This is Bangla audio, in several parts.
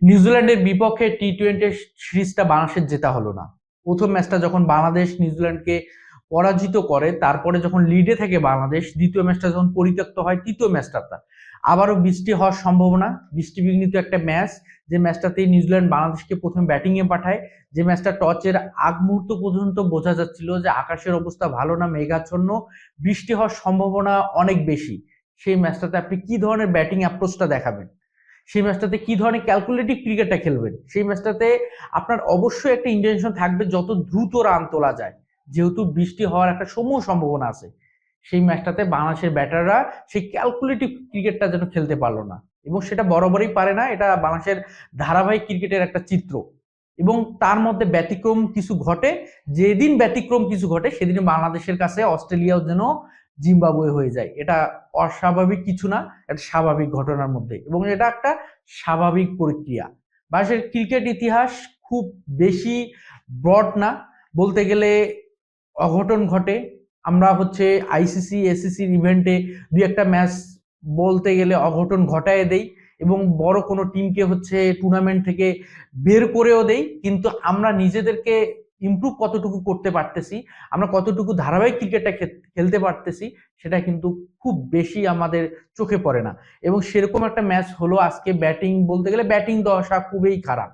নিউজিল্যান্ডের বিপক্ষে টি-20 সিরিজটা বাংলাদেশের জেতা হলো না। প্রথম ম্যাচটা যখন বাংলাদেশ নিউজিল্যান্ডকে পরাজিত করে, তারপরে যখন লিডে থাকে বাংলাদেশ, দ্বিতীয় ম্যাচটা যখন পরিত্যক্ত হয়, তৃতীয় ম্যাচটা আবারও বৃষ্টি হওয়ার সম্ভাবনা, বৃষ্টি বিঘ্নিত একটা ম্যাচ, যে ম্যাচটাতে নিউজিল্যান্ড বাংলাদেশকে প্রথমে ব্যাটিংয়ে পাঠায়, যে ম্যাচটা টচের আগ মুহূর্ত পর্যন্ত বোঝা যাচ্ছিল যে আকাশের অবস্থা ভালো না, মেঘাচ্ছন্ন, বৃষ্টি হওয়ার সম্ভাবনা অনেক বেশি। সেই ম্যাচটাতে আপনি কি ধরনের ব্যাটিং অ্যাপ্রোচটা দেখাবেন, সেই ম্যাচটাতে কি ধরনের ক্যালকুলেটিভ ক্রিকেটটা খেলবেন, সেই ম্যাচটাতে আপনার অবশ্যই একটা ইন্টেনশন থাকবে যত দ্রুত রান তোলা যায়, যেহেতু বৃষ্টি হওয়ার একটা সমূহ সম্ভাবনা আছে। সেই ম্যাচটাতে বাংলাদেশের ব্যাটাররা সেই ক্যালকুলেটিভ ক্রিকেটটা যেন খেলতে পারলো না, এবং সেটা বরাবরই পারে না, এটা বাংলাদেশের ধারাবাহিক ক্রিকেটের একটা চিত্র। এবং তার মধ্যে ব্যতিক্রম কিছু ঘটে, যেদিন ব্যতিক্রম কিছু ঘটে সেদিন বাংলাদেশের কাছে অস্ট্রেলিয়াও যেন জিম্বাবুয়ে হয়ে যায়। এটা অস্বাভাবিক কিছু না, এটা স্বাভাবিক ঘটনার মধ্যে, এবং এটা একটা স্বাভাবিক প্রক্রিয়া। বাংলাদেশের ক্রিকেট ইতিহাস খুব বেশি ব্রড না, বলতে গেলে অঘটন ঘটে। আমরা আইসিসি এসিসির ইভেন্টে দুই একটা ম্যাচ বলতে গেলে অঘটন ঘটায় দেই, এবং বড় কোনো টিমকে টুর্নামেন্ট থেকে বের করেও দেই, কিন্তু আমরা নিজেদেরকে ইমপ্রুভ কতটুকু করতে পারতেছি, আমরা কতটুকু ধারাবাহিক ক্রিকেটটা খেলতে পারতেছি, সেটা কিন্তু খুব বেশি আমাদের চোখে পড়ে না। এবং সেরকম একটা ম্যাচ হলো আজকে। ব্যাটিং বলতে গেলে ব্যাটিং দশা খুবই খারাপ।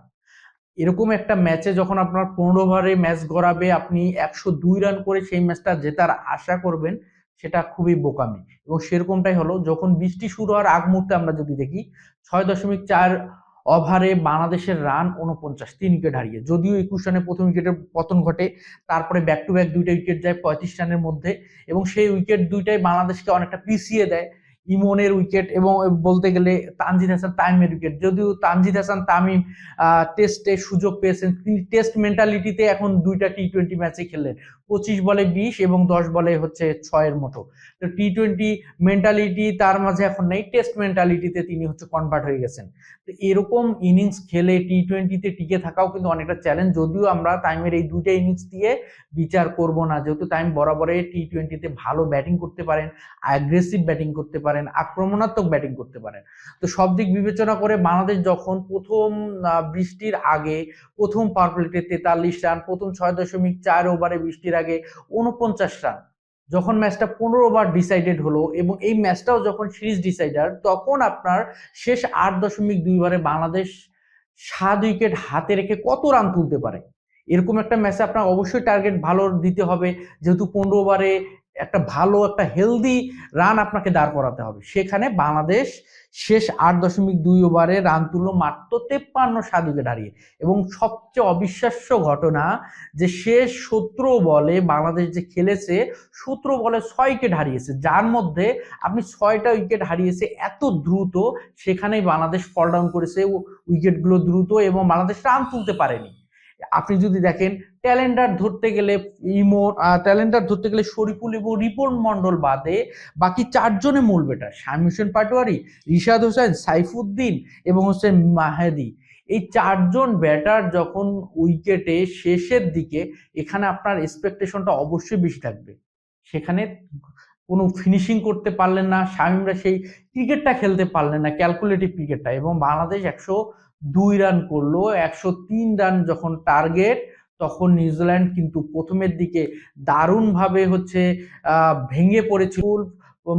এরকম একটা ম্যাচে যখন আপনার 15 ওভারে ম্যাচ গড়াবে, আপনি 102 রান করে সেই ম্যাচটা জেতার আশা করবেন, সেটা খুবই বোকামি। এবং সেরকমটাই হলো, যখন বৃষ্টি শুরু হওয়ার আগ মুহূর্তে আমরা যদি দেখি 6.4 ওভারে বাংলাদেশের রান 49, 3 উইকেট হারিয়ে, যদিও 21 রানে প্রথম উইকেটের পতন ঘটে, তারপরে ব্যাক টু ব্যাক দুইটা উইকেট যায় 35 রানের মধ্যে, এবং সেই উইকেট দুইটাই বাংলাদেশকে অনেকটা পিছিয়ে দেয়। ইমনের উইকেট এবং বলতে গেলে তানজিদ হাসান তামিমের উইকেট, যদিও তানজিদ হাসান তামিম টেস্টে সুযোগ পেয়েছেন, টেস্ট মেন্টালিটিতে এখন দুইটা টি-20 ম্যাচে খেললেন, 25 বলে 20 এবং 10 বলে 6 মতো। তো টি-20 মেন্টালিটি তার মাঝে এখন নেই, টেস্ট মেন্টালিটিতে তিনি কনভার্ট হয়ে গেছেন। তো এরকম ইনিংস খেলে টি-20তে টিকে থাকাও কিন্তু অনেকটা চ্যালেঞ্জ, যদিও আমরা তাইমের এই দুইটা ইনিংস দিয়ে বিচার করব না, যেহেতু তাইম বরাবরই টি-20তে ভালো ব্যাটিং করতে পারেন, অ্যাগ্রেসিভ ব্যাটিং করতে পারেন, আক্রমণাত্মক ব্যাটিং করতে পারেন। তো সব দিক বিবেচনা করে বাংলাদেশ যখন প্রথম বৃষ্টির আগে প্রথম পাওয়ার প্লেতে 43 রান, প্রথম 6.4 ওভারে বৃষ্টির আগে 49 রান, যখন ম্যাচটা 15 ওভার ডিসাইডেড হলো, এবং এই ম্যাচটাও যখন সিরিজ ডিসাইডার, তখন আপনার শেষ 8.2 ওভারে বাংলাদেশ 7 উইকেট হাতে রেখে কত রান তুলতে পারে। এরকম একটা ম্যাচে আপনার অবশ্যই টার্গেট ভালো দিতে হবে, যেহেতু 15 ওভারে একটা ভালো একটা হেলদি রান আপনাকে দাঁড় করাতে হবে। সেখানে বাংলাদেশ শেষ 8.2 ওভারে রান তুললো মাত্র 53, 7 উইকেট হারিয়ে। এবং সবচেয়ে অবিশ্বাস্য ঘটনা, যে শেষ 17 বলে বাংলাদেশ যে খেলেছে, 17 বলে 6 উইকেট হারিয়েছে, যার মধ্যে আপনি 6টা উইকেট হারিয়েছে এত দ্রুত, সেখানেই বাংলাদেশ ফল ডাউন করেছে উইকেটগুলো দ্রুত, এবং বাংলাদেশ রান তুলতে পারেনি। আপনি যদি দেখেন ট্যালেন্টার ধরতে গেলে শরীফুল এবং রিপন মন্ডল বাদে বাকি 4 জনে মূল ব্যাটার, শামীম হোসেন পাটোয়ারি, রিশাদ হোসেন, সাইফুদ্দিন এবং মাহেদী, এই 4 জন ব্যাটার যখন উইকেটে শেষের দিকে, এখানে আপনার এক্সপেকটেশনটা অবশ্যই বেশি থাকবে। সেখানে কোনো ফিনিশিং করতে পারলেন না, শামীমরা সেই ক্রিকেটটা খেলতে পারলেন না, ক্যালকুলেটিভ ক্রিকেটটা, এবং বাংলাদেশ 102 রান করলো। 103 রান যখন টার্গেট, তখন নিউজিল্যান্ড কিন্তু প্রথমের দিকে দারুণভাবে ভেঙে পড়েছিল।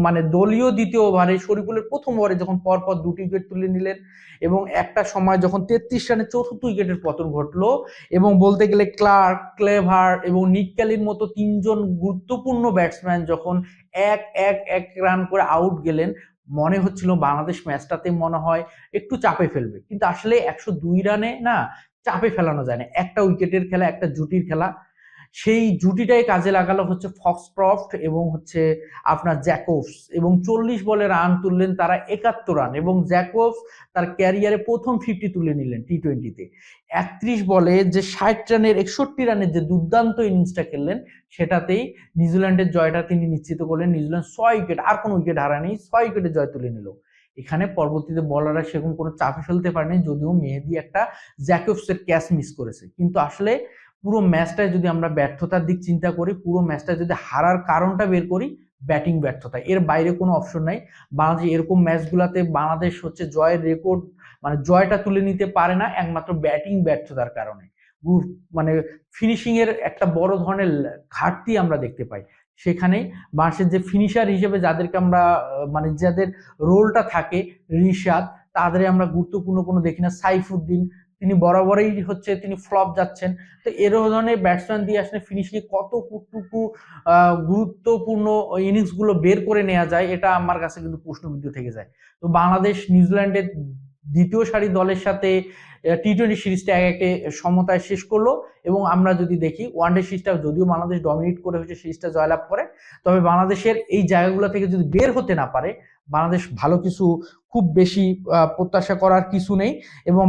মানে দলীয় দ্বিতীয় ওভারে শরীফুলের প্রথম ওভারে যখন পরপর 2টি উইকেট তুলে নিলেন, এবং একটা সময় যখন 33 রানে চতুর্থ উইকেটের পতন ঘটলো, এবং বলতে গেলে ক্লার্ক, ক্লেভার এবং নিক ক্যালির মতো 3 জন গুরুত্বপূর্ণ ব্যাটসম্যান যখন এক এক এক রান করে আউট গেলেন, মনে হচ্ছিল বাংলাদেশ ম্যাচটাতে মনে হয় একটু চাপে ফেলবে, কিন্তু আসলে 102 রানে না, চাপে ফেলানো যায় না। একটা উইকেটের খেলা, একটা জুটির খেলা, সেই জুটিটাই কাজে লাগালো ফক্সক্রফট এবং আপনার জ্যাকবস, এবং 40 বলে রান তুললেন তারা 71 রান, এবং জ্যাকবস তার ক্যারিয়ারে প্রথম 50 তুলে নিলেন টি-20তে। 31 বলে যে 60 রানের 61 রানের যে দুর্দান্ত ইনিংসটা খেললেন, সেটাতেই নিউজিল্যান্ডের জয়টা তিনি নিশ্চিত করলেন। নিউজিল্যান্ড 6 উইকেট, আর কোনো উইকেট হারায়নি, 6 উইকেটে জয় তুলে নিল। এখানে পরবর্তীতে বলাররা সেরকম কোনো চাপে ফেলতে পারেনি, যদিও মেহেদী একটা জ্যাকবসের ক্যাচ মিস করেছে। কিন্তু আসলে পুরো ম্যাচটায় যদি আমরা ব্যর্থতার দিক চিন্তা করি, পুরো ম্যাচটা যদি হারার কারণটা বের করি, ব্যাটিং ব্যর্থতা, এর বাইরে কোনো অপশন নাই। বাংলাদেশ এরকম ম্যাচগুলোতে বাংলাদেশ জয়ের রেকর্ড মানে জয়টা তুলে নিতে পারে না একমাত্র ব্যাটিং ব্যর্থতার কারণে। মানে ফিনিশিং এর একটা বড় ধরনের ঘাটতি আমরা দেখতে পাই। সেখানেই বাংলাদেশের যে ফিনিশার হিসেবে যাদেরকে আমরা মানে যাদের রোলটা থাকে, রিশাদ, তাদের আমরা গুরুত্বপূর্ণ কোনো দেখি না। সাইফুদ্দিন, তিনি বরাবরই হচ্ছে তিনি ফ্লপ যাচ্ছেন। তো এর ধরনের ব্যাটসম্যান দিয়ে আসলে ফিনিশিং কতটুকু গুরুত্বপূর্ণ ইনিংস গুলো বের করে নেওয়া যায়, এটা আমার কাছে কিন্তু প্রশ্নবিদ্ধ থেকে যায়। তো বাংলাদেশ নিউজিল্যান্ডের দ্বিতীয় সারি দলের সাথে টি-20 সিরিজটা একে সমতায় শেষ করলো। এবং আমরা যদি দেখি ওয়ানডে সিরিজটা যদিও বাংলাদেশ ডমিনেট করে হচ্ছে সিরিজটা জয়লাভ করে, তবে বাংলাদেশের এই জায়গাগুলো থেকে যদি বের হতে না পারে, বাংলাদেশ ভালো কিছু খুব বেশি প্রত্যাশা করার কিছু নেই। এবং